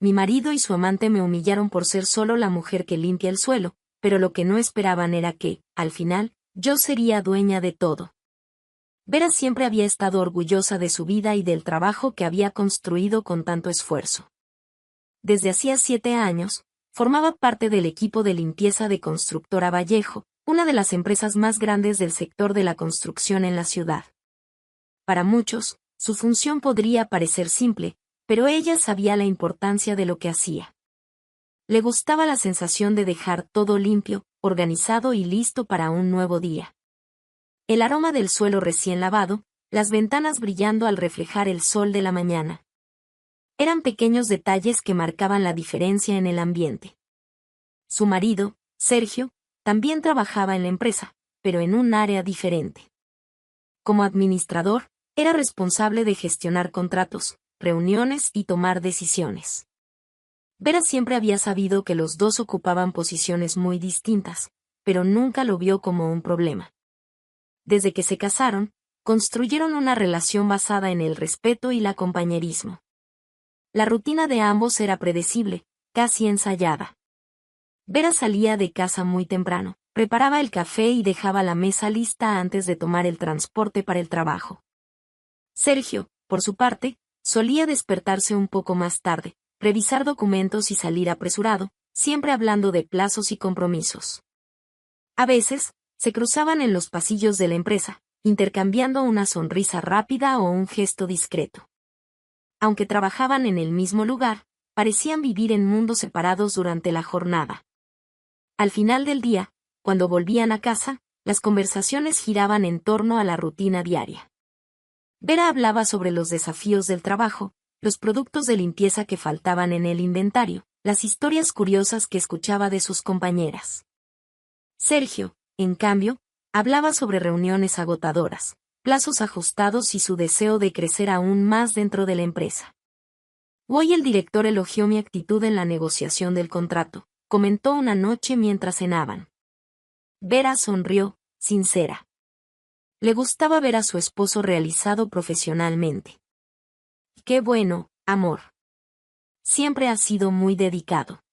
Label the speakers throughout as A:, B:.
A: mi marido y su amante me humillaron por ser solo la mujer que limpia el suelo, pero lo que no esperaban era que, al final, yo sería dueña de todo. Vera siempre había estado orgullosa de su vida y del trabajo que había construido con tanto esfuerzo. Desde hacía 7 años, formaba parte del equipo de limpieza de Constructora Vallejo, una de las empresas más grandes del sector de la construcción en la ciudad. Para muchos, su función podría parecer simple, pero ella sabía la importancia de lo que hacía. Le gustaba la sensación de dejar todo limpio, organizado y listo para un nuevo día. El aroma del suelo recién lavado, las ventanas brillando al reflejar el sol de la mañana. Eran pequeños detalles que marcaban la diferencia en el ambiente. Su marido, Sergio, también trabajaba en la empresa, pero en un área diferente. Como administrador, era responsable de gestionar contratos, reuniones y tomar decisiones. Vera siempre había sabido que los dos ocupaban posiciones muy distintas, pero nunca lo vio como un problema. Desde que se casaron, construyeron una relación basada en el respeto y la compañerismo. La rutina de ambos era predecible, casi ensayada. Vera salía de casa muy temprano, preparaba el café y dejaba la mesa lista antes de tomar el transporte para el trabajo. Sergio, por su parte, solía despertarse un poco más tarde, revisar documentos y salir apresurado, siempre hablando de plazos y compromisos. A veces, se cruzaban en los pasillos de la empresa, intercambiando una sonrisa rápida o un gesto discreto. Aunque trabajaban en el mismo lugar, parecían vivir en mundos separados durante la jornada. Al final del día, cuando volvían a casa, las conversaciones giraban en torno a la rutina diaria. Vera hablaba sobre los desafíos del trabajo, los productos de limpieza que faltaban en el inventario, las historias curiosas que escuchaba de sus compañeras. Sergio, en cambio, hablaba sobre reuniones agotadoras, plazos ajustados y su deseo de crecer aún más dentro de la empresa. Hoy el director elogió mi actitud en la negociación del contrato, comentó una noche mientras cenaban. Vera sonrió, sincera. Le gustaba ver a su esposo realizado profesionalmente. Qué bueno, amor. Siempre ha sido muy dedicado.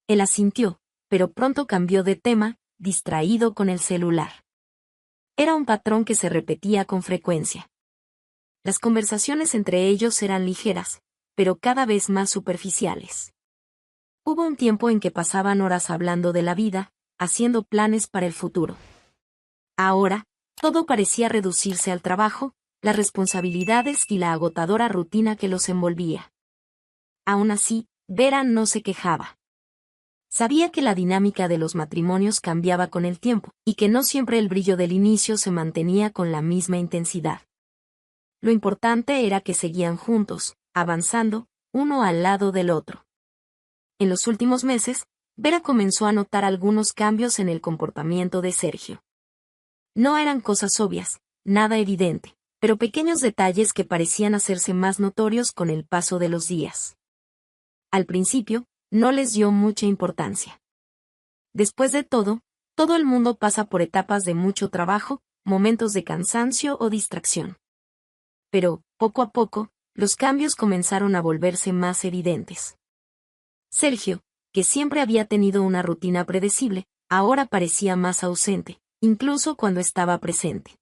A: Él asintió, pero pronto cambió de tema, distraído con el celular. Era un patrón que se repetía con frecuencia. Las conversaciones entre ellos eran ligeras, pero cada vez más superficiales. Hubo un tiempo en que pasaban horas hablando de la vida, haciendo planes para el futuro. Ahora, todo parecía reducirse al trabajo, las responsabilidades y la agotadora rutina que los envolvía. Aún así, Vera no se quejaba. Sabía que la dinámica de los matrimonios cambiaba con el tiempo, y que no siempre el brillo del inicio se mantenía con la misma intensidad. Lo importante era que seguían juntos, avanzando, uno al lado del otro. En los últimos meses, Vera comenzó a notar algunos cambios en el comportamiento de Sergio. No eran cosas obvias, nada evidente, pero pequeños detalles que parecían hacerse más notorios con el paso de los días. Al principio, no les dio mucha importancia. Después de todo el mundo pasa por etapas de mucho trabajo, momentos de cansancio o distracción. Pero, poco a poco, los cambios comenzaron a volverse más evidentes. Sergio, que siempre había tenido una rutina predecible, ahora parecía más ausente, incluso cuando estaba presente.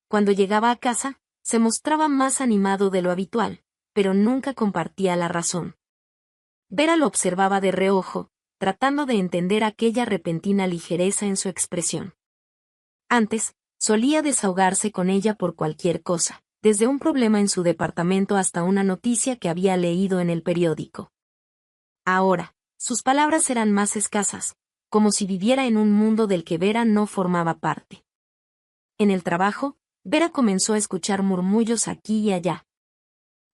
A: Cuando llegaba a casa, se mostraba más animado de lo habitual, pero nunca compartía la razón. Vera lo observaba de reojo, tratando de entender aquella repentina ligereza en su expresión. Antes, solía desahogarse con ella por cualquier cosa, desde un problema en su departamento hasta una noticia que había leído en el periódico. Ahora, sus palabras eran más escasas, como si viviera en un mundo del que Vera no formaba parte. En el trabajo, Vera comenzó a escuchar murmullos aquí y allá.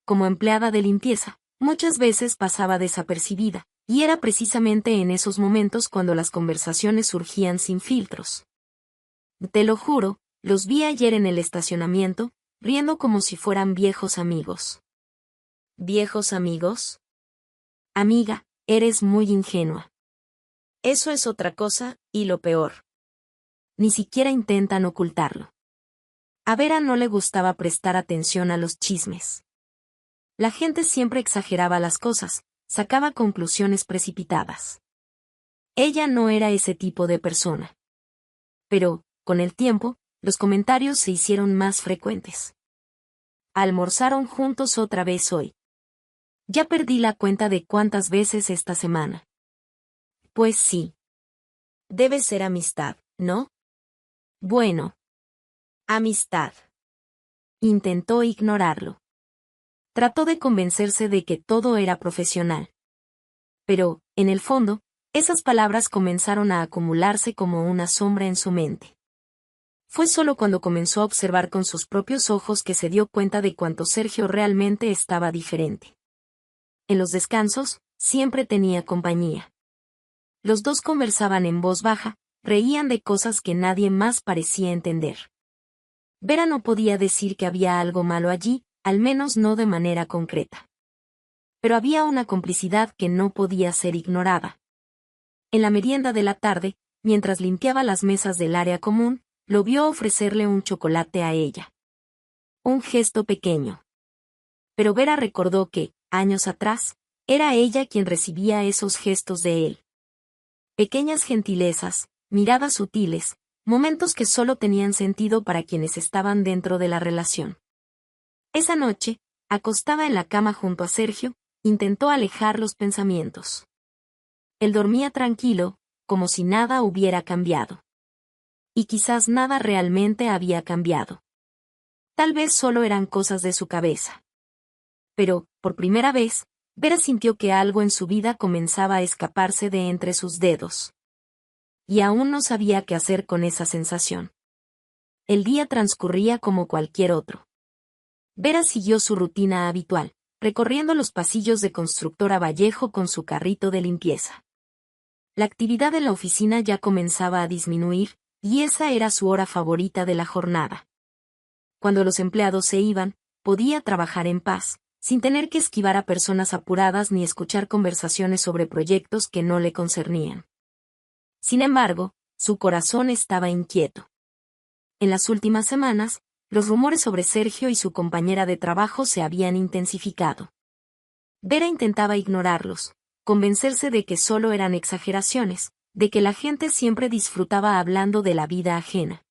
A: Como empleada de limpieza, muchas veces pasaba desapercibida, y era precisamente en esos momentos cuando las conversaciones surgían sin filtros. Te lo juro, los vi ayer en el estacionamiento, riendo como si fueran viejos amigos. ¿Viejos amigos? Amiga, eres muy ingenua. Eso es otra cosa, y lo peor. Ni siquiera intentan ocultarlo. A Vera no le gustaba prestar atención a los chismes. La gente siempre exageraba las cosas, sacaba conclusiones precipitadas. Ella no era ese tipo de persona. Pero, con el tiempo, los comentarios se hicieron más frecuentes. Almorzaron juntos otra vez hoy. Ya perdí la cuenta de cuántas veces esta semana. Pues sí. Debe ser amistad, ¿no? Bueno. Amistad. Intentó ignorarlo. Trató de convencerse de que todo era profesional. Pero, en el fondo, esas palabras comenzaron a acumularse como una sombra en su mente. Fue solo cuando comenzó a observar con sus propios ojos que se dio cuenta de cuánto Sergio realmente estaba diferente. En los descansos, siempre tenía compañía. Los dos conversaban en voz baja, reían de cosas que nadie más parecía entender. Vera no podía decir que había algo malo allí, al menos no de manera concreta. Pero había una complicidad que no podía ser ignorada. En la merienda de la tarde, mientras limpiaba las mesas del área común, lo vio ofrecerle un chocolate a ella. Un gesto pequeño. Pero Vera recordó que, años atrás, era ella quien recibía esos gestos de él. Pequeñas gentilezas, miradas sutiles, momentos que solo tenían sentido para quienes estaban dentro de la relación. Esa noche, acostada en la cama junto a Sergio, intentó alejar los pensamientos. Él dormía tranquilo, como si nada hubiera cambiado. Y quizás nada realmente había cambiado. Tal vez solo eran cosas de su cabeza. Pero, por primera vez, Vera sintió que algo en su vida comenzaba a escaparse de entre sus dedos. Y aún no sabía qué hacer con esa sensación. El día transcurría como cualquier otro. Vera siguió su rutina habitual, recorriendo los pasillos de Constructora Vallejo con su carrito de limpieza. La actividad en la oficina ya comenzaba a disminuir, y esa era su hora favorita de la jornada. Cuando los empleados se iban, podía trabajar en paz, sin tener que esquivar a personas apuradas ni escuchar conversaciones sobre proyectos que no le concernían. Sin embargo, su corazón estaba inquieto. En las últimas semanas, los rumores sobre Sergio y su compañera de trabajo se habían intensificado. Vera intentaba ignorarlos, convencerse de que solo eran exageraciones, de que la gente siempre disfrutaba hablando de la vida ajena.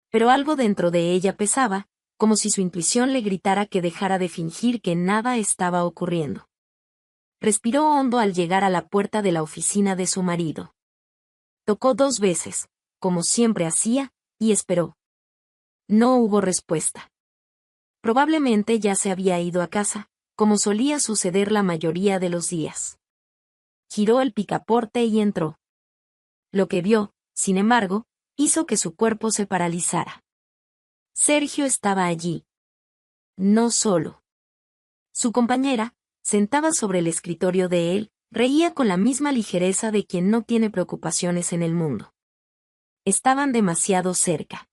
A: Pero algo dentro de ella pesaba, como si su intuición le gritara que dejara de fingir que nada estaba ocurriendo. Respiró hondo al llegar a la puerta de la oficina de su marido. Tocó 2 veces, como siempre hacía, y esperó. No hubo respuesta. Probablemente ya se había ido a casa, como solía suceder la mayoría de los días. Giró el picaporte y entró. Lo que vio, sin embargo, hizo que su cuerpo se paralizara. Sergio estaba allí. No solo. Su compañera, sentada sobre el escritorio de él, reía con la misma ligereza de quien no tiene preocupaciones en el mundo. Estaban demasiado cerca.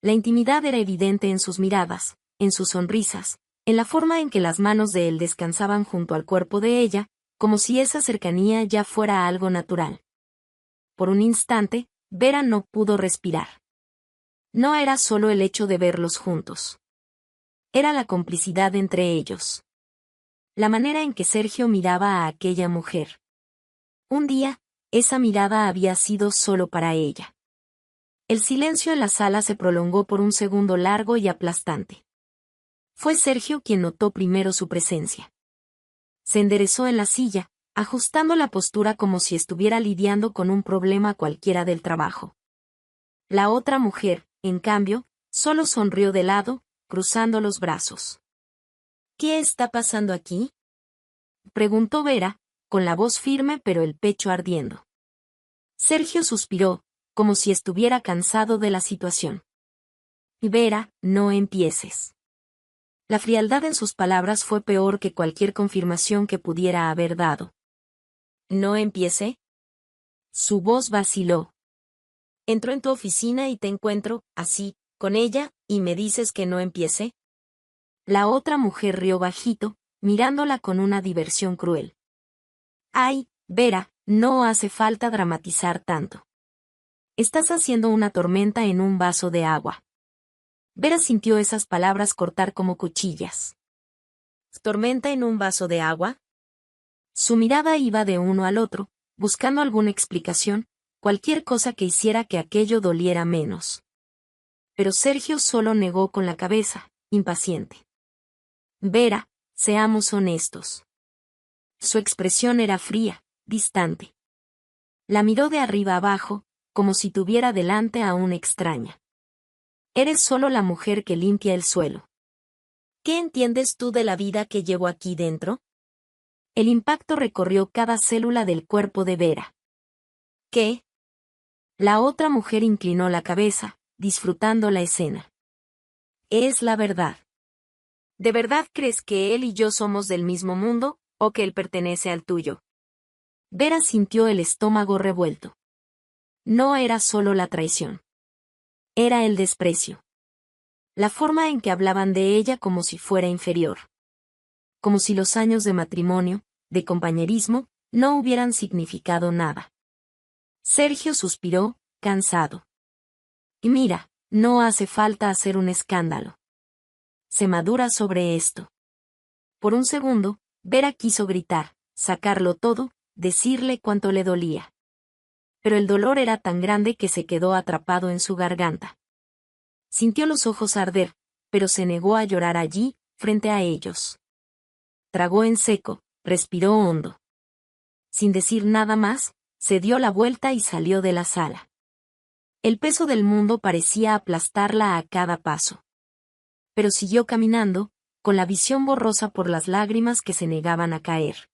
A: La intimidad era evidente en sus miradas, en sus sonrisas, en la forma en que las manos de él descansaban junto al cuerpo de ella, como si esa cercanía ya fuera algo natural. Por un instante, Vera no pudo respirar. No era solo el hecho de verlos juntos. Era la complicidad entre ellos. La manera en que Sergio miraba a aquella mujer. Un día, esa mirada había sido solo para ella. El silencio en la sala se prolongó por un segundo largo y aplastante. Fue Sergio quien notó primero su presencia. Se enderezó en la silla, ajustando la postura como si estuviera lidiando con un problema cualquiera del trabajo. La otra mujer, en cambio, solo sonrió de lado, cruzando los brazos. ¿Qué está pasando aquí?, preguntó Vera, con la voz firme pero el pecho ardiendo. Sergio suspiró, como si estuviera cansado de la situación. Vera, no empieces. La frialdad en sus palabras fue peor que cualquier confirmación que pudiera haber dado. ¿No empiece? Su voz vaciló. Entro en tu oficina y te encuentro, así, con ella, y me dices que no empiece. La otra mujer rió bajito, mirándola con una diversión cruel. Ay, Vera, no hace falta dramatizar tanto. Estás haciendo una tormenta en un vaso de agua. Vera sintió esas palabras cortar como cuchillas. ¿Tormenta en un vaso de agua? Su mirada iba de uno al otro, buscando alguna explicación, cualquier cosa que hiciera que aquello doliera menos. Pero Sergio solo negó con la cabeza, impaciente. Vera, seamos honestos. Su expresión era fría, distante. La miró de arriba abajo, como si tuviera delante a una extraña. Eres solo la mujer que limpia el suelo. ¿Qué entiendes tú de la vida que llevo aquí dentro? El impacto recorrió cada célula del cuerpo de Vera. ¿Qué? La otra mujer inclinó la cabeza, disfrutando la escena. Es la verdad. ¿De verdad crees que él y yo somos del mismo mundo, o que él pertenece al tuyo? Vera sintió el estómago revuelto. No era solo la traición. Era el desprecio. La forma en que hablaban de ella como si fuera inferior. Como si los años de matrimonio, de compañerismo, no hubieran significado nada. Sergio suspiró, cansado. Y mira, no hace falta hacer un escándalo. Se madura sobre esto. Por un segundo, Vera quiso gritar, sacarlo todo, decirle cuánto le dolía. Pero el dolor era tan grande que se quedó atrapado en su garganta. Sintió los ojos arder, pero se negó a llorar allí, frente a ellos. Tragó en seco, respiró hondo. Sin decir nada más, se dio la vuelta y salió de la sala. El peso del mundo parecía aplastarla a cada paso. Pero siguió caminando, con la visión borrosa por las lágrimas que se negaban a caer.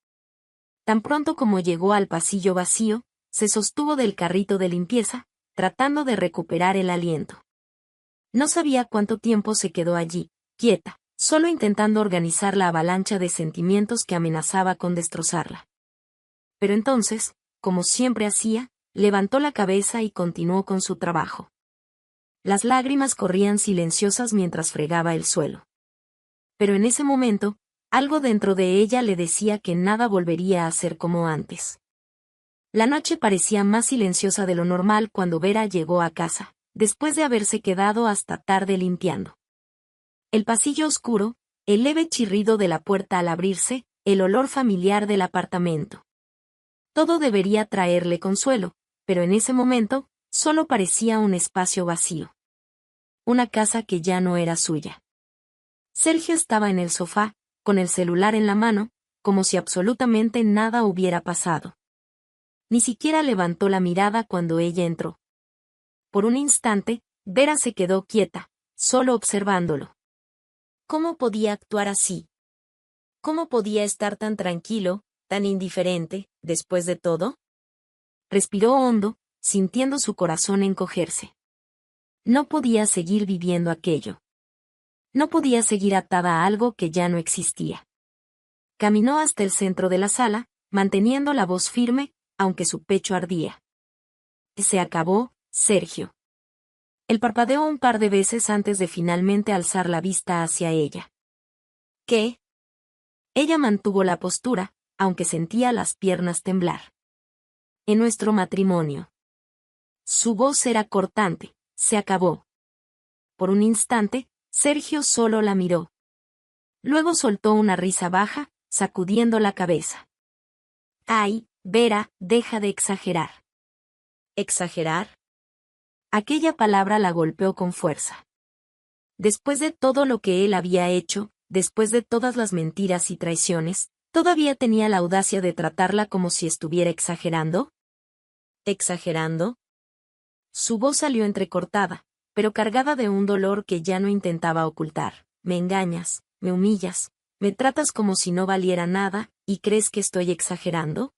A: Tan pronto como llegó al pasillo vacío, se sostuvo del carrito de limpieza, tratando de recuperar el aliento. No sabía cuánto tiempo se quedó allí, quieta, solo intentando organizar la avalancha de sentimientos que amenazaba con destrozarla. Pero entonces, como siempre hacía, levantó la cabeza y continuó con su trabajo. Las lágrimas corrían silenciosas mientras fregaba el suelo. Pero en ese momento, algo dentro de ella le decía que nada volvería a ser como antes. La noche parecía más silenciosa de lo normal cuando Vera llegó a casa, después de haberse quedado hasta tarde limpiando. El pasillo oscuro, el leve chirrido de la puerta al abrirse, el olor familiar del apartamento. Todo debería traerle consuelo, pero en ese momento, solo parecía un espacio vacío. Una casa que ya no era suya. Sergio estaba en el sofá, con el celular en la mano, como si absolutamente nada hubiera pasado. Ni siquiera levantó la mirada cuando ella entró. Por un instante, Vera se quedó quieta, solo observándolo. ¿Cómo podía actuar así? ¿Cómo podía estar tan tranquilo, tan indiferente, después de todo? Respiró hondo, sintiendo su corazón encogerse. No podía seguir viviendo aquello. No podía seguir atada a algo que ya no existía. Caminó hasta el centro de la sala, manteniendo la voz firme, aunque su pecho ardía. Se acabó, Sergio. Él parpadeó un par de veces antes de finalmente alzar la vista hacia ella. ¿Qué? Ella mantuvo la postura, aunque sentía las piernas temblar. En nuestro matrimonio. Su voz era cortante, se acabó. Por un instante, Sergio solo la miró. Luego soltó una risa baja, sacudiendo la cabeza. Ay, Vera, deja de exagerar. ¿Exagerar? Aquella palabra la golpeó con fuerza. Después de todo lo que él había hecho, después de todas las mentiras y traiciones, ¿todavía tenía la audacia de tratarla como si estuviera exagerando? ¿Exagerando? Su voz salió entrecortada, pero cargada de un dolor que ya no intentaba ocultar. Me engañas, me humillas, me tratas como si no valiera nada, ¿y crees que estoy exagerando?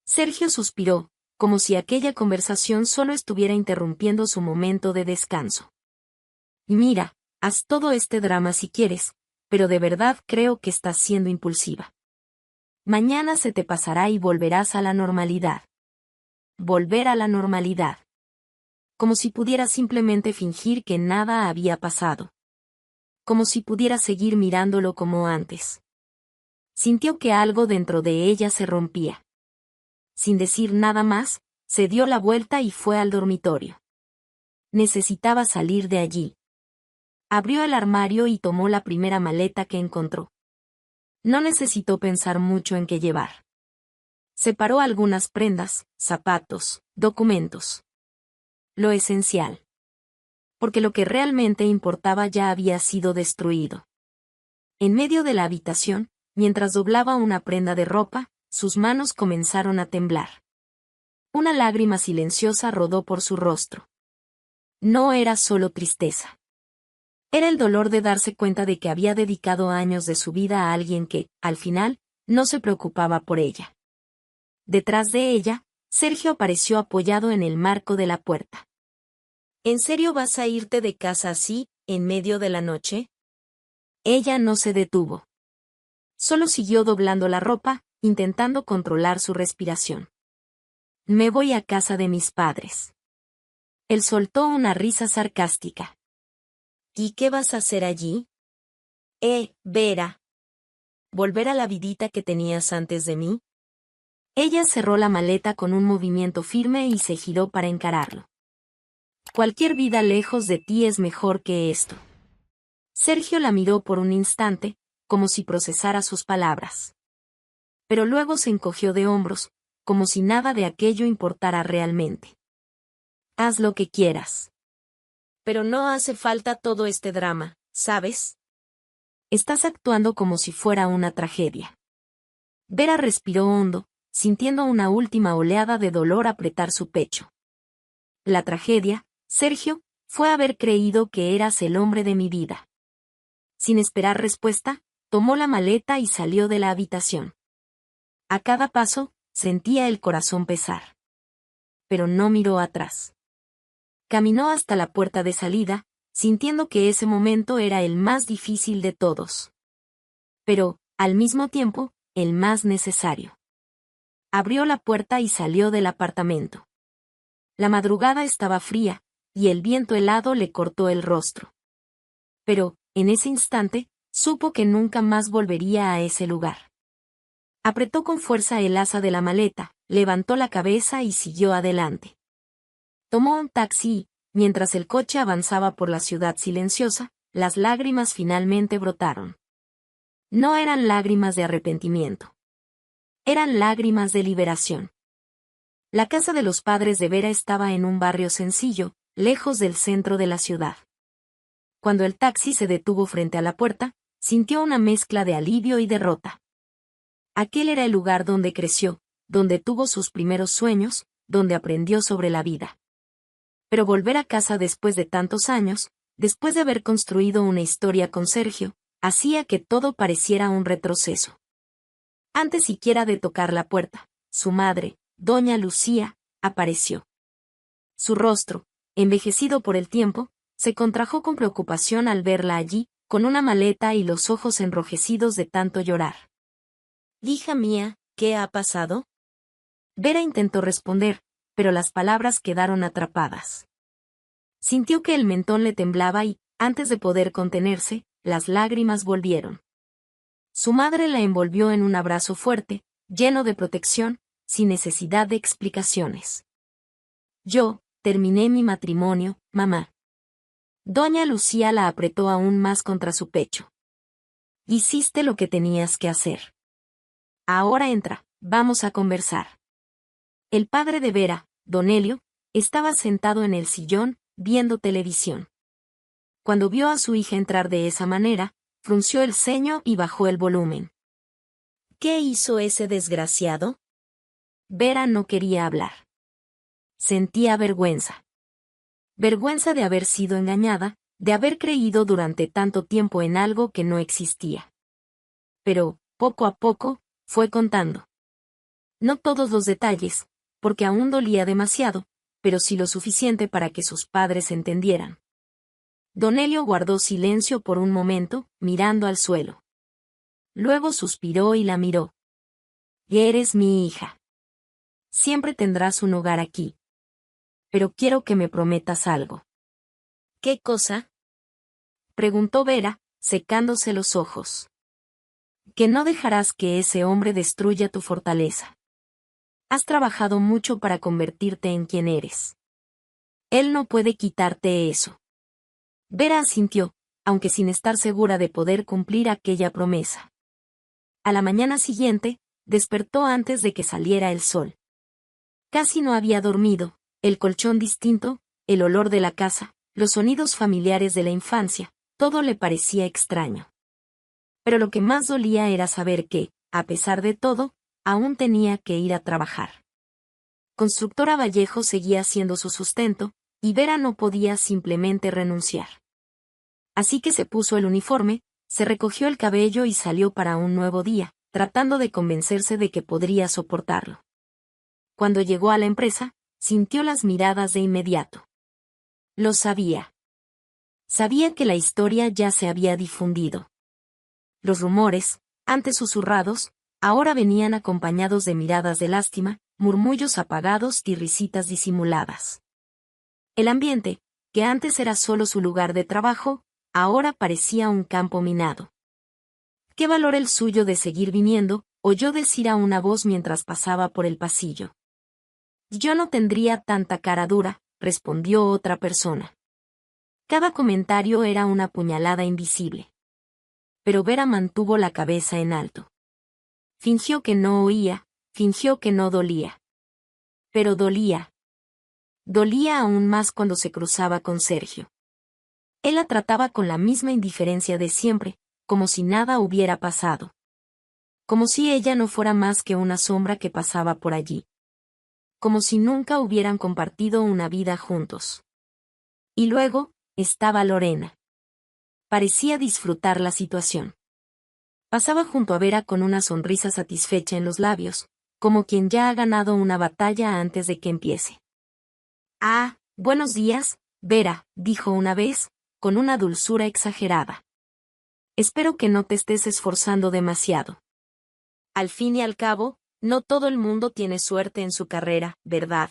A: Sergio suspiró, como si aquella conversación solo estuviera interrumpiendo su momento de descanso. Y mira, haz todo este drama si quieres, pero de verdad creo que estás siendo impulsiva. Mañana se te pasará y volverás a la normalidad. Volver a la normalidad. Como si pudiera simplemente fingir que nada había pasado. Como si pudiera seguir mirándolo como antes. Sintió que algo dentro de ella se rompía. Sin decir nada más, se dio la vuelta y fue al dormitorio. Necesitaba salir de allí. Abrió el armario y tomó la primera maleta que encontró. No necesitó pensar mucho en qué llevar. Separó algunas prendas, zapatos, documentos. Lo esencial. Porque lo que realmente importaba ya había sido destruido. En medio de la habitación, mientras doblaba una prenda de ropa, sus manos comenzaron a temblar. Una lágrima silenciosa rodó por su rostro. No era solo tristeza. Era el dolor de darse cuenta de que había dedicado años de su vida a alguien que, al final, no se preocupaba por ella. Detrás de ella, Sergio apareció apoyado en el marco de la puerta. ¿En serio vas a irte de casa así, en medio de la noche? Ella no se detuvo. Solo siguió doblando la ropa, intentando controlar su respiración. Me voy a casa de mis padres. Él soltó una risa sarcástica. ¿Y qué vas a hacer allí? Vera. ¿Volver a la vidita que tenías antes de mí? Ella cerró la maleta con un movimiento firme y se giró para encararlo. Cualquier vida lejos de ti es mejor que esto. Sergio la miró por un instante, como si procesara sus palabras. Pero luego se encogió de hombros, como si nada de aquello importara realmente. Haz lo que quieras. Pero no hace falta todo este drama, ¿sabes? Estás actuando como si fuera una tragedia. Vera respiró hondo, sintiendo una última oleada de dolor apretar su pecho. La tragedia, Sergio, fue haber creído que eras el hombre de mi vida. Sin esperar respuesta, tomó la maleta y salió de la habitación. A cada paso, sentía el corazón pesar. Pero no miró atrás. Caminó hasta la puerta de salida, sintiendo que ese momento era el más difícil de todos. Pero, al mismo tiempo, el más necesario. Abrió la puerta y salió del apartamento. La madrugada estaba fría, y el viento helado le cortó el rostro. Pero, en ese instante, supo que nunca más volvería a ese lugar. Apretó con fuerza el asa de la maleta, levantó la cabeza y siguió adelante. Tomó un taxi y, mientras el coche avanzaba por la ciudad silenciosa, las lágrimas finalmente brotaron. No eran lágrimas de arrepentimiento. Eran lágrimas de liberación. La casa de los padres de Vera estaba en un barrio sencillo, lejos del centro de la ciudad. Cuando el taxi se detuvo frente a la puerta, sintió una mezcla de alivio y derrota. Aquel era el lugar donde creció, donde tuvo sus primeros sueños, donde aprendió sobre la vida. Pero volver a casa después de tantos años, después de haber construido una historia con Sergio, hacía que todo pareciera un retroceso. Antes siquiera de tocar la puerta, su madre, doña Lucía, apareció. Su rostro, envejecido por el tiempo, se contrajo con preocupación al verla allí, con una maleta y los ojos enrojecidos de tanto llorar. «Hija mía, ¿qué ha pasado?» Vera intentó responder, pero las palabras quedaron atrapadas. Sintió que el mentón le temblaba y, antes de poder contenerse, las lágrimas volvieron. Su madre la envolvió en un abrazo fuerte, lleno de protección, sin necesidad de explicaciones. «Yo, terminé mi matrimonio, mamá». Doña Lucía la apretó aún más contra su pecho. «Hiciste lo que tenías que hacer. Ahora entra, vamos a conversar». El padre de Vera, don Helio, estaba sentado en el sillón, viendo televisión. Cuando vio a su hija entrar de esa manera, frunció el ceño y bajó el volumen. «¿Qué hizo ese desgraciado?» Vera no quería hablar. Sentía vergüenza. Vergüenza de haber sido engañada, de haber creído durante tanto tiempo en algo que no existía. Pero, poco a poco, fue contando. No todos los detalles, porque aún dolía demasiado, pero sí lo suficiente para que sus padres entendieran. Don Helio guardó silencio por un momento, mirando al suelo. Luego suspiró y la miró. «Eres mi hija. Siempre tendrás un hogar aquí. Pero quiero que me prometas algo». «¿Qué cosa?», preguntó Vera, secándose los ojos. «Que no dejarás que ese hombre destruya tu fortaleza. Has trabajado mucho para convertirte en quien eres. Él no puede quitarte eso». Vera asintió, aunque sin estar segura de poder cumplir aquella promesa. A la mañana siguiente, despertó antes de que saliera el sol. Casi no había dormido, el colchón distinto, el olor de la casa, los sonidos familiares de la infancia, todo le parecía extraño. Pero lo que más dolía era saber que, a pesar de todo, aún tenía que ir a trabajar. Constructora Vallejo seguía siendo su sustento, y Vera no podía simplemente renunciar. Así que se puso el uniforme, se recogió el cabello y salió para un nuevo día, tratando de convencerse de que podría soportarlo. Cuando llegó a la empresa, sintió las miradas de inmediato. Lo sabía. Sabía que la historia ya se había difundido. Los rumores, antes susurrados, ahora venían acompañados de miradas de lástima, murmullos apagados y risitas disimuladas. El ambiente, que antes era solo su lugar de trabajo, ahora parecía un campo minado. ¿Qué valor el suyo de seguir viniendo?, oyó decir a una voz mientras pasaba por el pasillo. Yo no tendría tanta cara dura, respondió otra persona. Cada comentario era una puñalada invisible. Pero Vera mantuvo la cabeza en alto. Fingió que no oía, fingió que no dolía. Pero dolía. Dolía aún más cuando se cruzaba con Sergio. Él la trataba con la misma indiferencia de siempre, como si nada hubiera pasado. Como si ella no fuera más que una sombra que pasaba por allí. Como si nunca hubieran compartido una vida juntos. Y luego, estaba Lorena. Parecía disfrutar la situación. Pasaba junto a Vera con una sonrisa satisfecha en los labios, como quien ya ha ganado una batalla antes de que empiece. Ah, buenos días, Vera, dijo una vez, con una dulzura exagerada. Espero que no te estés esforzando demasiado. Al fin y al cabo, no todo el mundo tiene suerte en su carrera, ¿verdad?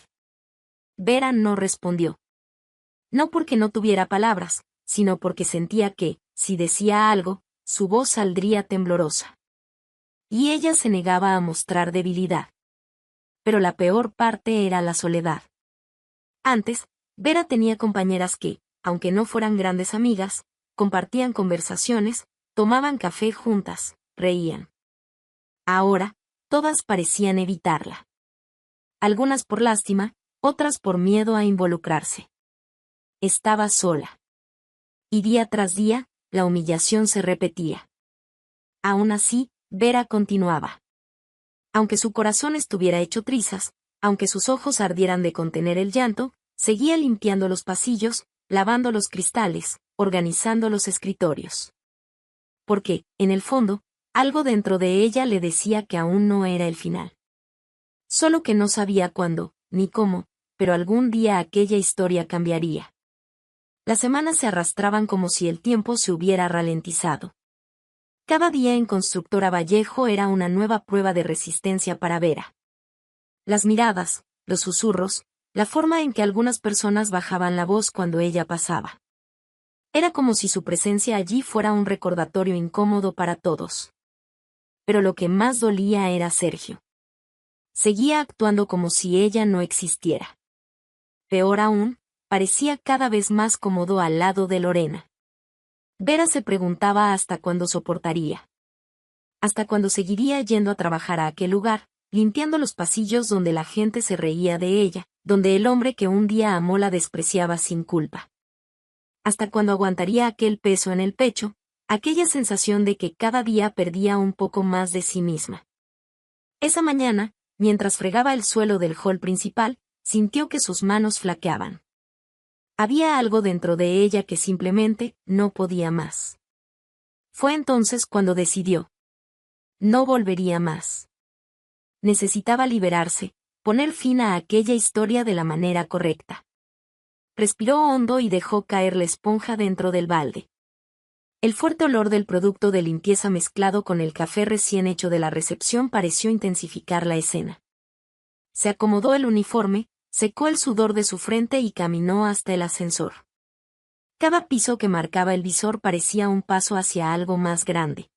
A: Vera no respondió. No porque no tuviera palabras, sino porque sentía que, si decía algo, su voz saldría temblorosa. Y ella se negaba a mostrar debilidad. Pero la peor parte era la soledad. Antes, Vera tenía compañeras que, aunque no fueran grandes amigas, compartían conversaciones, tomaban café juntas, reían. Ahora, todas parecían evitarla. Algunas por lástima, otras por miedo a involucrarse. Estaba sola. Y día tras día, la humillación se repetía. Aún así, Vera continuaba. Aunque su corazón estuviera hecho trizas, aunque sus ojos ardieran de contener el llanto, seguía limpiando los pasillos, lavando los cristales, organizando los escritorios. Porque, en el fondo, algo dentro de ella le decía que aún no era el final. Solo que no sabía cuándo, ni cómo, pero algún día aquella historia cambiaría. Las semanas se arrastraban como si el tiempo se hubiera ralentizado. Cada día en Constructora Vallejo era una nueva prueba de resistencia para Vera. Las miradas, los susurros, la forma en que algunas personas bajaban la voz cuando ella pasaba. Era como si su presencia allí fuera un recordatorio incómodo para todos. Pero lo que más dolía era Sergio. Seguía actuando como si ella no existiera. Peor aún, parecía cada vez más cómodo al lado de Lorena. Vera se preguntaba hasta cuándo soportaría. Hasta cuándo seguiría yendo a trabajar a aquel lugar, limpiando los pasillos donde la gente se reía de ella, donde el hombre que un día amó la despreciaba sin culpa. Hasta cuándo aguantaría aquel peso en el pecho, aquella sensación de que cada día perdía un poco más de sí misma. Esa mañana, mientras fregaba el suelo del hall principal, sintió que sus manos flaqueaban. Había algo dentro de ella que simplemente no podía más. Fue entonces cuando decidió. No volvería más. Necesitaba liberarse, poner fin a aquella historia de la manera correcta. Respiró hondo y dejó caer la esponja dentro del balde. El fuerte olor del producto de limpieza mezclado con el café recién hecho de la recepción pareció intensificar la escena. Se acomodó el uniforme, secó el sudor de su frente y caminó hasta el ascensor. Cada piso que marcaba el visor parecía un paso hacia algo más grande.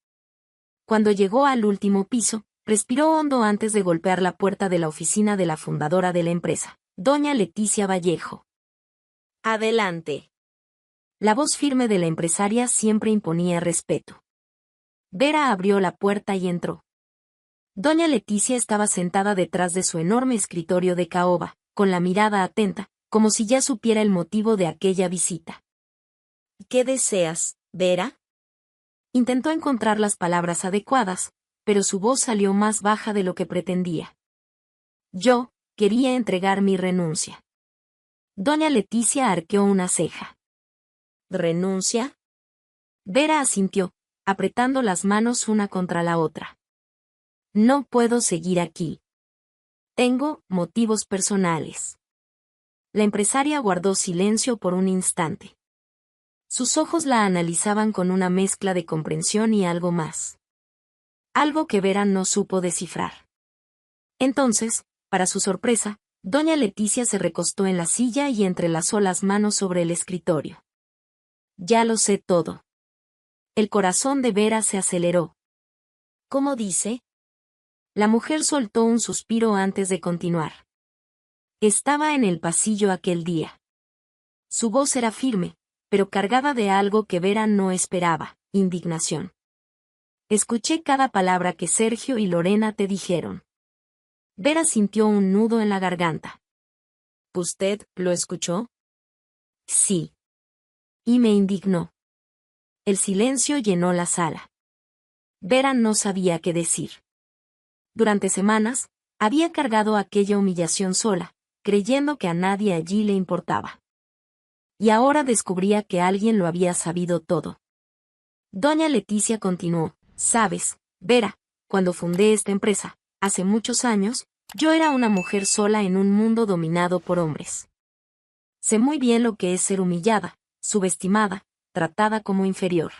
A: Cuando llegó al último piso, respiró hondo antes de golpear la puerta de la oficina de la fundadora de la empresa, doña Leticia Vallejo. Adelante. La voz firme de la empresaria siempre imponía respeto. Vera abrió la puerta y entró. Doña Leticia estaba sentada detrás de su enorme escritorio de caoba, con la mirada atenta, como si ya supiera el motivo de aquella visita. ¿Qué deseas, Vera? Intentó encontrar las palabras adecuadas, pero su voz salió más baja de lo que pretendía. Yo quería entregar mi renuncia. Doña Leticia arqueó una ceja. ¿Renuncia? Vera asintió, apretando las manos una contra la otra. No puedo seguir aquí. Tengo motivos personales. La empresaria guardó silencio por un instante. Sus ojos la analizaban con una mezcla de comprensión y algo más. Algo que Vera no supo descifrar. Entonces, para su sorpresa, doña Leticia se recostó en la silla y entrelazó las manos sobre el escritorio. Ya lo sé todo. El corazón de Vera se aceleró. ¿Cómo dice? La mujer soltó un suspiro antes de continuar. Estaba en el pasillo aquel día. Su voz era firme, pero cargada de algo que Vera no esperaba, indignación. Escuché cada palabra que Sergio y Lorena te dijeron. Vera sintió un nudo en la garganta. ¿Usted lo escuchó? Sí. Y me indignó. El silencio llenó la sala. Vera no sabía qué decir. Durante semanas, había cargado aquella humillación sola, creyendo que a nadie allí le importaba. Y ahora descubría que alguien lo había sabido todo. Doña Leticia continuó, sabes, Vera, cuando fundé esta empresa, hace muchos años, yo era una mujer sola en un mundo dominado por hombres. Sé muy bien lo que es ser humillada, subestimada, tratada como inferior.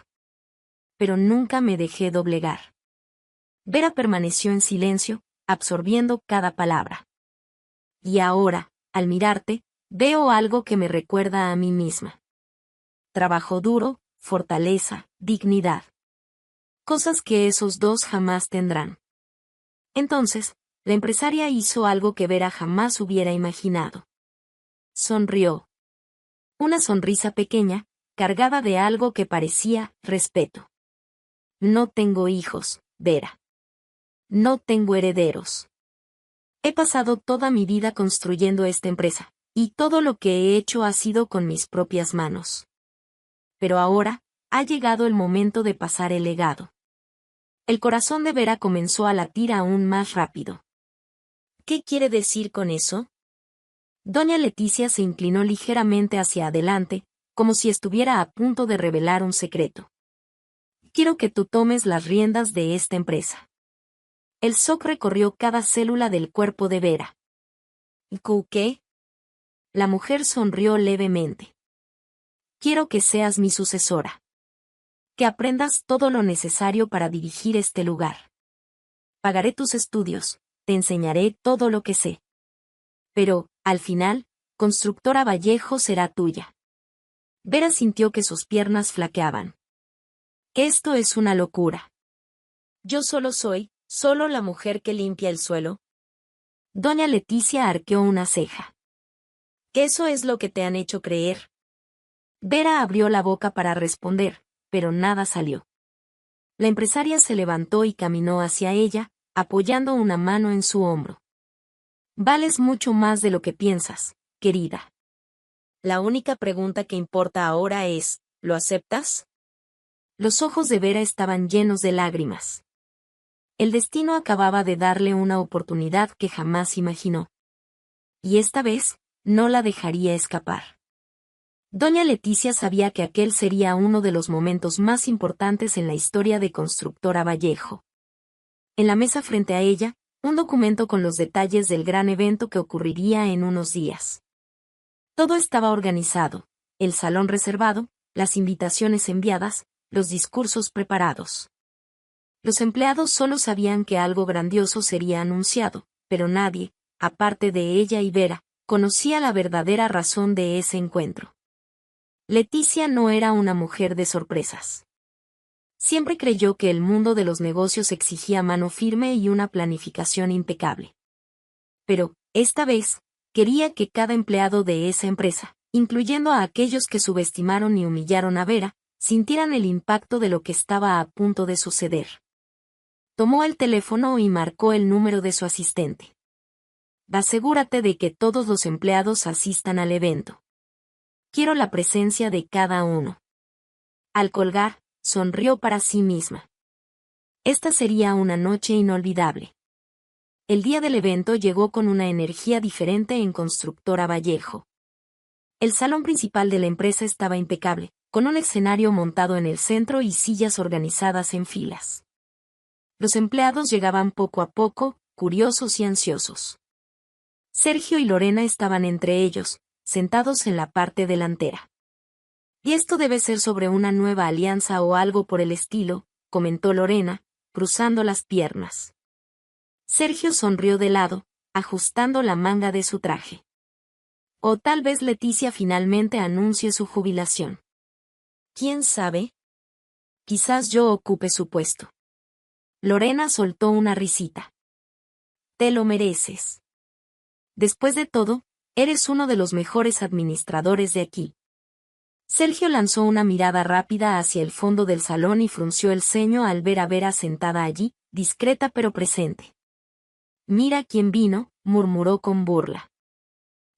A: Pero nunca me dejé doblegar. Vera permaneció en silencio, absorbiendo cada palabra. Y ahora, al mirarte, veo algo que me recuerda a mí misma. Trabajo duro, fortaleza, dignidad. Cosas que esos dos jamás tendrán. Entonces, la empresaria hizo algo que Vera jamás hubiera imaginado. Sonrió. Una sonrisa pequeña, cargada de algo que parecía respeto. No tengo hijos, Vera. No tengo herederos. He pasado toda mi vida construyendo esta empresa, y todo lo que he hecho ha sido con mis propias manos. Pero ahora, ha llegado el momento de pasar el legado. El corazón de Vera comenzó a latir aún más rápido. ¿Qué quiere decir con eso? Doña Leticia se inclinó ligeramente hacia adelante, como si estuviera a punto de revelar un secreto. Quiero que tú tomes las riendas de esta empresa. El shock recorrió cada célula del cuerpo de Vera. ¿Qué? La mujer sonrió levemente. Quiero que seas mi sucesora. Que aprendas todo lo necesario para dirigir este lugar. Pagaré tus estudios, te enseñaré todo lo que sé. Pero, al final, Constructora Vallejo será tuya. Vera sintió que sus piernas flaqueaban. Esto es una locura. Yo solo la mujer que limpia el suelo. Doña Leticia arqueó una ceja. ¿Eso es lo que te han hecho creer? Vera abrió la boca para responder, pero nada salió. La empresaria se levantó y caminó hacia ella, apoyando una mano en su hombro. Vales mucho más de lo que piensas, querida. La única pregunta que importa ahora es, ¿lo aceptas? Los ojos de Vera estaban llenos de lágrimas. El destino acababa de darle una oportunidad que jamás imaginó. Y esta vez, no la dejaría escapar. Doña Leticia sabía que aquel sería uno de los momentos más importantes en la historia de Constructora Vallejo. En la mesa frente a ella, un documento con los detalles del gran evento que ocurriría en unos días. Todo estaba organizado, el salón reservado, las invitaciones enviadas, los discursos preparados. Los empleados solo sabían que algo grandioso sería anunciado, pero nadie, aparte de ella y Vera, conocía la verdadera razón de ese encuentro. Leticia no era una mujer de sorpresas. Siempre creyó que el mundo de los negocios exigía mano firme y una planificación impecable. Pero, esta vez, quería que cada empleado de esa empresa, incluyendo a aquellos que subestimaron y humillaron a Vera, sintieran el impacto de lo que estaba a punto de suceder. Tomó el teléfono y marcó el número de su asistente. Asegúrate de que todos los empleados asistan al evento. Quiero la presencia de cada uno. Al colgar, sonrió para sí misma. Esta sería una noche inolvidable. El día del evento llegó con una energía diferente en Constructora Vallejo. El salón principal de la empresa estaba impecable, con un escenario montado en el centro y sillas organizadas en filas. Los empleados llegaban poco a poco, curiosos y ansiosos. Sergio y Lorena estaban entre ellos, sentados en la parte delantera. Y esto debe ser sobre una nueva alianza o algo por el estilo, comentó Lorena, cruzando las piernas. Sergio sonrió de lado, ajustando la manga de su traje. O tal vez Leticia finalmente anuncie su jubilación. ¿Quién sabe? Quizás yo ocupe su puesto. Lorena soltó una risita. Te lo mereces. Después de todo, eres uno de los mejores administradores de aquí. Sergio lanzó una mirada rápida hacia el fondo del salón y frunció el ceño al ver a Vera sentada allí, discreta pero presente. Mira quién vino, murmuró con burla.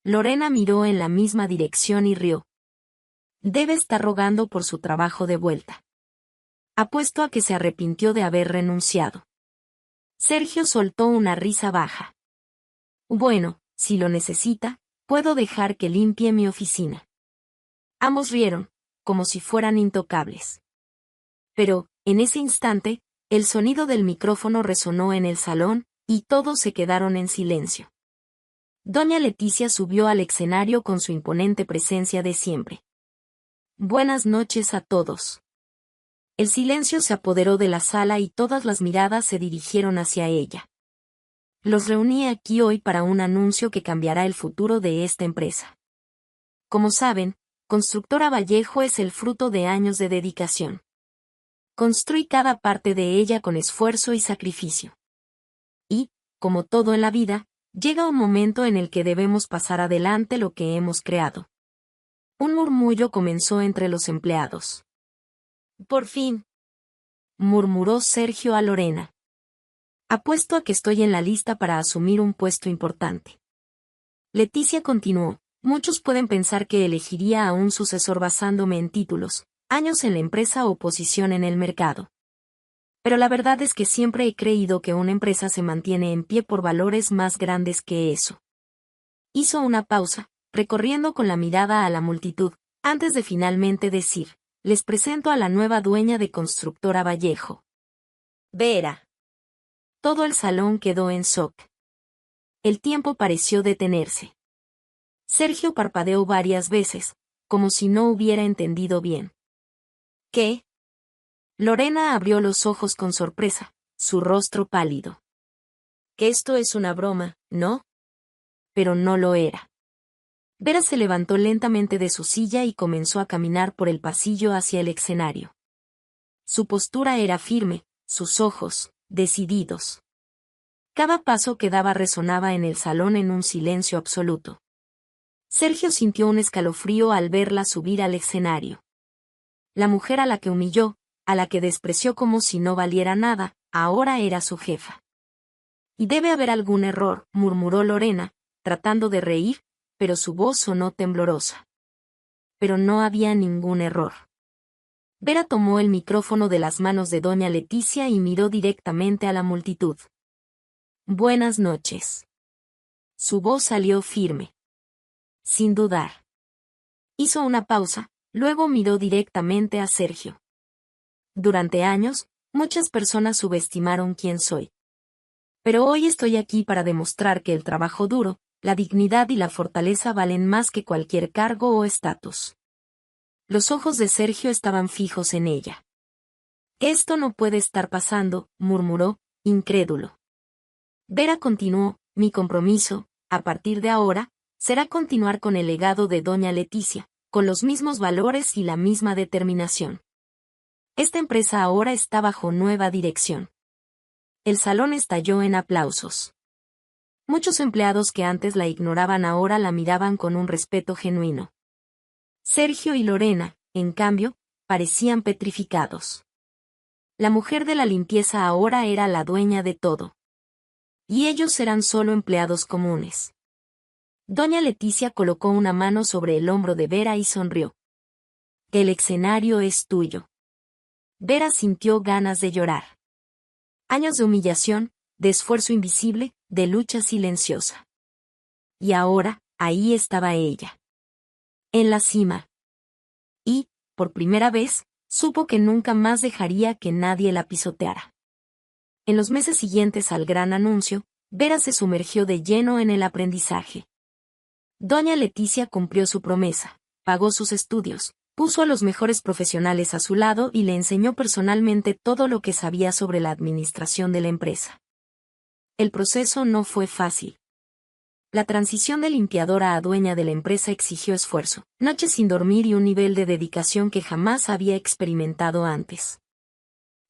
A: Lorena miró en la misma dirección y rió. Debe estar rogando por su trabajo de vuelta. Apuesto a que se arrepintió de haber renunciado. Sergio soltó una risa baja. Bueno, si lo necesita, puedo dejar que limpie mi oficina. Ambos rieron, como si fueran intocables. Pero, en ese instante, el sonido del micrófono resonó en el salón, y todos se quedaron en silencio. Doña Leticia subió al escenario con su imponente presencia de siempre. Buenas noches a todos. El silencio se apoderó de la sala y todas las miradas se dirigieron hacia ella. Los reuní aquí hoy para un anuncio que cambiará el futuro de esta empresa. Como saben, Constructora Vallejo es el fruto de años de dedicación. Construí cada parte de ella con esfuerzo y sacrificio. Y, como todo en la vida, llega un momento en el que debemos pasar adelante lo que hemos creado. Un murmullo comenzó entre los empleados. Por fin, murmuró Sergio a Lorena. Apuesto a que estoy en la lista para asumir un puesto importante. Leticia continuó. Muchos pueden pensar que elegiría a un sucesor basándome en títulos, años en la empresa o posición en el mercado. Pero la verdad es que siempre he creído que una empresa se mantiene en pie por valores más grandes que eso. Hizo una pausa, recorriendo con la mirada a la multitud, antes de finalmente decir, les presento a la nueva dueña de Constructora Vallejo. Vera. Todo el salón quedó en shock. El tiempo pareció detenerse. Sergio parpadeó varias veces, como si no hubiera entendido bien. ¿Qué? Lorena abrió los ojos con sorpresa, su rostro pálido. Que esto es una broma, ¿no? Pero no lo era. Vera se levantó lentamente de su silla y comenzó a caminar por el pasillo hacia el escenario. Su postura era firme, sus ojos, decididos. Cada paso que daba resonaba en el salón en un silencio absoluto. Sergio sintió un escalofrío al verla subir al escenario. La mujer a la que humilló, a la que despreció como si no valiera nada, ahora era su jefa. Y debe haber algún error, murmuró Lorena, tratando de reír, pero su voz sonó temblorosa. Pero no había ningún error. Vera tomó el micrófono de las manos de doña Leticia y miró directamente a la multitud. Buenas noches. Su voz salió firme. Sin dudar. Hizo una pausa, luego miró directamente a Sergio. Durante años, muchas personas subestimaron quién soy. Pero hoy estoy aquí para demostrar que el trabajo duro, la dignidad y la fortaleza valen más que cualquier cargo o estatus. Los ojos de Sergio estaban fijos en ella. Esto no puede estar pasando, murmuró, incrédulo. Vera continuó, mi compromiso, a partir de ahora, será continuar con el legado de doña Leticia, con los mismos valores y la misma determinación. Esta empresa ahora está bajo nueva dirección. El salón estalló en aplausos. Muchos empleados que antes la ignoraban ahora la miraban con un respeto genuino. Sergio y Lorena, en cambio, parecían petrificados. La mujer de la limpieza ahora era la dueña de todo. Y ellos eran solo empleados comunes. Doña Leticia colocó una mano sobre el hombro de Vera y sonrió. El escenario es tuyo. Vera sintió ganas de llorar. Años de humillación, de esfuerzo invisible, de lucha silenciosa. Y ahora, ahí estaba ella. En la cima. Y, por primera vez, supo que nunca más dejaría que nadie la pisoteara. En los meses siguientes al gran anuncio, Vera se sumergió de lleno en el aprendizaje. Doña Leticia cumplió su promesa, pagó sus estudios, puso a los mejores profesionales a su lado y le enseñó personalmente todo lo que sabía sobre la administración de la empresa. El proceso no fue fácil. La transición de limpiadora a dueña de la empresa exigió esfuerzo, noches sin dormir y un nivel de dedicación que jamás había experimentado antes.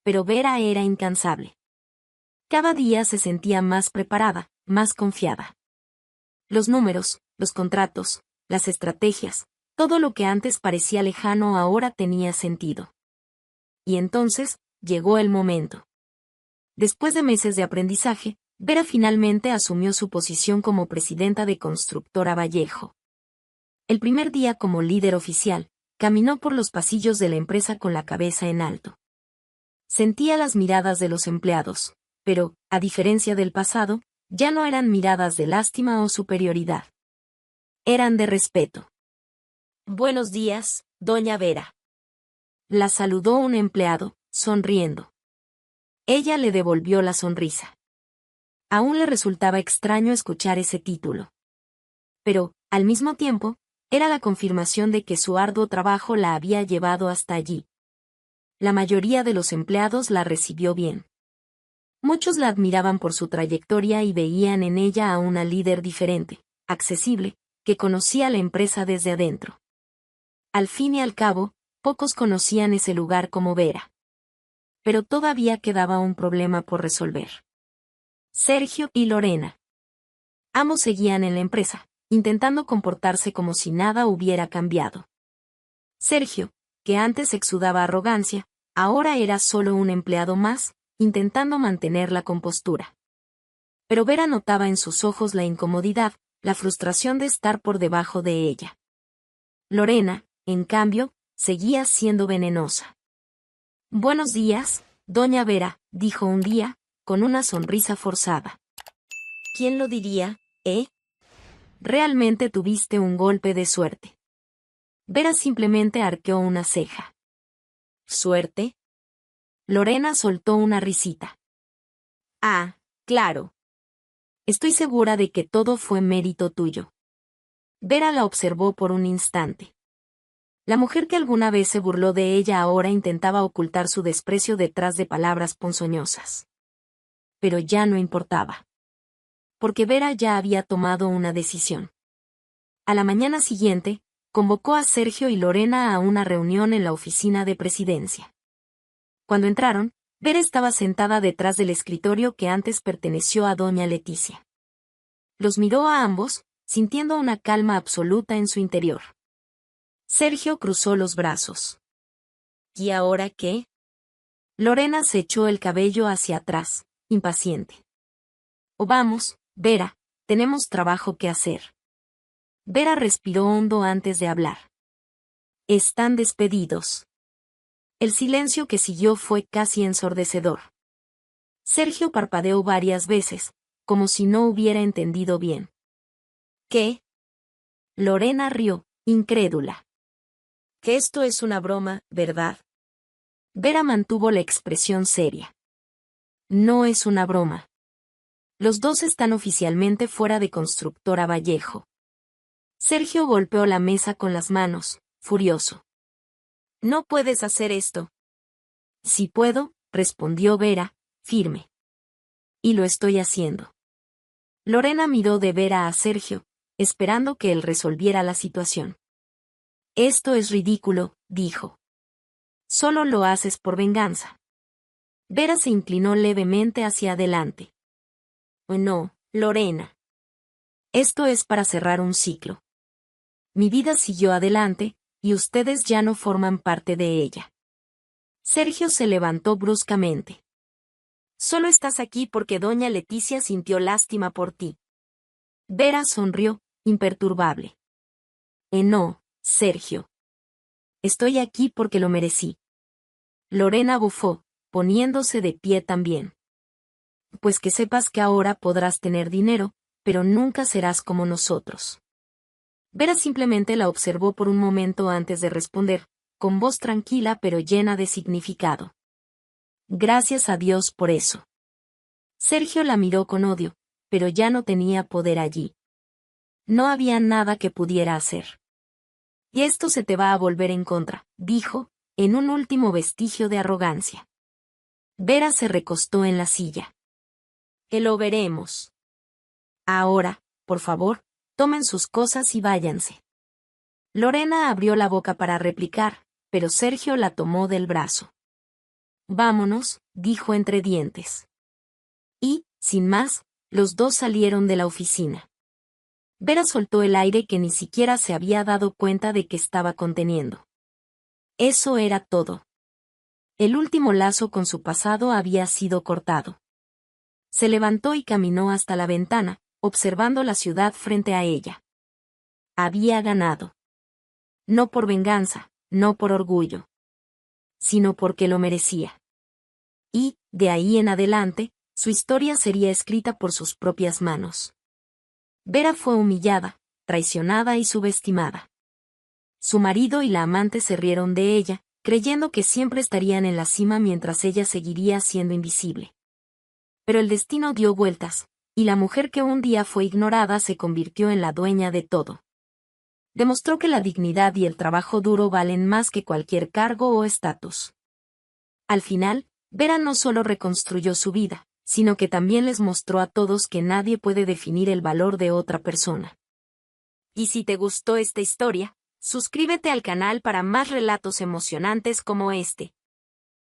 A: Pero Vera era incansable. Cada día se sentía más preparada, más confiada. Los números, los contratos, las estrategias, todo lo que antes parecía lejano ahora tenía sentido. Y entonces, llegó el momento. Después de meses de aprendizaje, Vera finalmente asumió su posición como presidenta de Constructora Vallejo. El primer día como líder oficial, caminó por los pasillos de la empresa con la cabeza en alto. Sentía las miradas de los empleados, pero, a diferencia del pasado, ya no eran miradas de lástima o superioridad. Eran de respeto. Buenos días, doña Vera. La saludó un empleado, sonriendo. Ella le devolvió la sonrisa. Aún le resultaba extraño escuchar ese título. Pero, al mismo tiempo, era la confirmación de que su arduo trabajo la había llevado hasta allí. La mayoría de los empleados la recibió bien. Muchos la admiraban por su trayectoria y veían en ella a una líder diferente, accesible, que conocía la empresa desde adentro. Al fin y al cabo, pocos conocían ese lugar como Vera. Pero todavía quedaba un problema por resolver. Sergio y Lorena. Ambos seguían en la empresa, intentando comportarse como si nada hubiera cambiado. Sergio, que antes exudaba arrogancia, ahora era solo un empleado más, intentando mantener la compostura. Pero Vera notaba en sus ojos la incomodidad, la frustración de estar por debajo de ella. Lorena, en cambio, seguía siendo venenosa. Buenos días, doña Vera, dijo un día, con una sonrisa forzada. ¿Quién lo diría, eh? Realmente tuviste un golpe de suerte. Vera simplemente arqueó una ceja. ¿Suerte? Lorena soltó una risita. Ah, claro. Estoy segura de que todo fue mérito tuyo. Vera la observó por un instante. La mujer que alguna vez se burló de ella ahora intentaba ocultar su desprecio detrás de palabras ponzoñosas. Pero ya no importaba. Porque Vera ya había tomado una decisión. A la mañana siguiente, convocó a Sergio y Lorena a una reunión en la oficina de presidencia. Cuando entraron, Vera estaba sentada detrás del escritorio que antes perteneció a doña Leticia. Los miró a ambos, sintiendo una calma absoluta en su interior. Sergio cruzó los brazos. ¿Y ahora qué? Lorena se echó el cabello hacia atrás, impaciente. Oh, vamos, Vera, tenemos trabajo que hacer. Vera respiró hondo antes de hablar. Están despedidos. El silencio que siguió fue casi ensordecedor. Sergio parpadeó varias veces, como si no hubiera entendido bien. ¿Qué? Lorena rió, incrédula. Que esto es una broma, ¿verdad? Vera mantuvo la expresión seria. No es una broma. Los dos están oficialmente fuera de Constructora Vallejo. Sergio golpeó la mesa con las manos, furioso. No puedes hacer esto. Sí puedo, respondió Vera, firme. Y lo estoy haciendo. Lorena miró de Vera a Sergio, esperando que él resolviera la situación. Esto es ridículo, dijo. Solo lo haces por venganza. Vera se inclinó levemente hacia adelante. No, Lorena. Esto es para cerrar un ciclo. Mi vida siguió adelante, y ustedes ya no forman parte de ella. Sergio se levantó bruscamente. Solo estás aquí porque doña Leticia sintió lástima por ti. Vera sonrió, imperturbable. No, Sergio. Estoy aquí porque lo merecí. Lorena bufó, poniéndose de pie también. Pues que sepas que ahora podrás tener dinero, pero nunca serás como nosotros. Vera simplemente la observó por un momento antes de responder, con voz tranquila pero llena de significado. Gracias a Dios por eso. Sergio la miró con odio, pero ya no tenía poder allí. No había nada que pudiera hacer. Y esto se te va a volver en contra, dijo, en un último vestigio de arrogancia. Vera se recostó en la silla. Que lo veremos. Ahora, por favor, tomen sus cosas y váyanse. Lorena abrió la boca para replicar, pero Sergio la tomó del brazo. Vámonos, dijo entre dientes. Y, sin más, los dos salieron de la oficina. Vera soltó el aire que ni siquiera se había dado cuenta de que estaba conteniendo. Eso era todo. El último lazo con su pasado había sido cortado. Se levantó y caminó hasta la ventana, observando la ciudad frente a ella. Había ganado. No por venganza, no por orgullo, sino porque lo merecía. Y, de ahí en adelante, su historia sería escrita por sus propias manos. Vera fue humillada, traicionada y subestimada. Su marido y la amante se rieron de ella, creyendo que siempre estarían en la cima mientras ella seguiría siendo invisible. Pero el destino dio vueltas, y la mujer que un día fue ignorada se convirtió en la dueña de todo. Demostró que la dignidad y el trabajo duro valen más que cualquier cargo o estatus. Al final, Vera no solo reconstruyó su vida, sino que también les mostró a todos que nadie puede definir el valor de otra persona. Y si te gustó esta historia, suscríbete al canal para más relatos emocionantes como este.